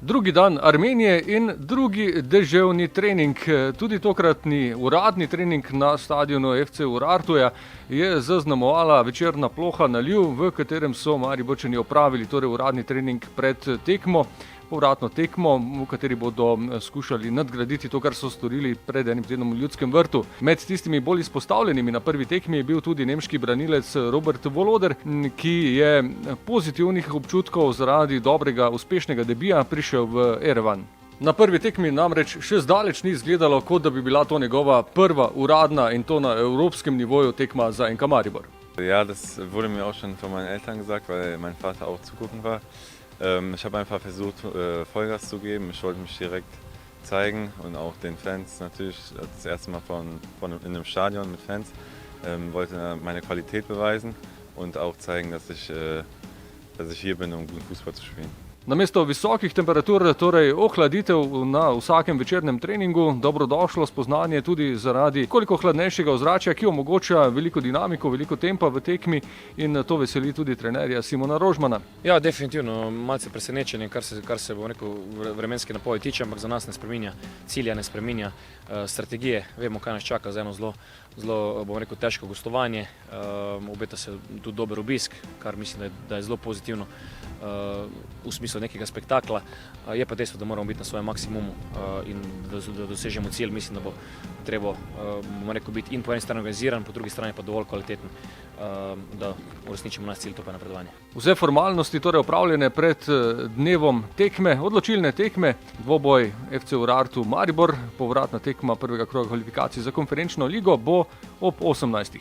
Drugi dan Armenije in drugi deževni trening. Tudi tokratni uradni trening na stadionu FC Urartuja je zaznamovala večerna ploha naliv, v katerem so Mariborčani opravili torej uradni trening pred tekmo, povratno tekmo, v kateri bodo skušali nadgraditi to, kar so storili pred enim tednom v Ljudskem vrtu. Med tistimi bolj izpostavljenimi na prvi tekmi je bil tudi nemški branilec Robert Voloder, ki je pozitivnih občutkov zaradi dobrega, uspešnega debija prišel v Erevan. Na prvi tekmi namreč še zdaleč ni izgledalo, kot da bi bila to njegova prva uradna in to na evropskem nivoju tekma za NK Maribor. Ja, das wurde mir auch schon von meinen Eltern gesagt, weil mein Vater auch zugucken war. Ich habe einfach versucht, Vollgas zu geben. Ich wollte mich direkt zeigen und auch den Fans natürlich das erste Mal in einem Stadion mit Fans. Wollte meine Qualität beweisen und auch zeigen, dass ich hier bin, um guten Fußball zu spielen. Namesto visokih temperatur, torej ohladitev na vsakem večernem treningu, dobrodošlo spoznanje tudi zaradi koliko hladnejšega ozračja, ki omogoča veliko dinamiko, veliko tempa v tekmi in to veseli tudi trenerja Simona Rožmana. Ja, definitivno, malce presenečenje, kar se bo rekel vremenske napovedi tiče, ampak za nas ne spreminja, cilja ne spreminja, strategije, vemo, kaj nas čaka za eno zelo bom rekel, težko gostovanje, obeta se tudi dober obisk, kar mislim, da je zelo pozitivno v smislu nekega spektakla. Je pa dejstvo, da moramo biti na svojem maksimumu in da dosežemo cilj. Mislim, da bo treba biti in po eni strani organiziran, po drugi strani pa dovolj kvaliteten, da uresničimo naš cilj, to pa je napredovanje. Vse formalnosti torej opravljene pred dnevom tekme, odločilne tekme, dvoboj FC Urartu Maribor, povratna tekma prvega kroga kvalifikacij za konferenčno ligo bo ob 18.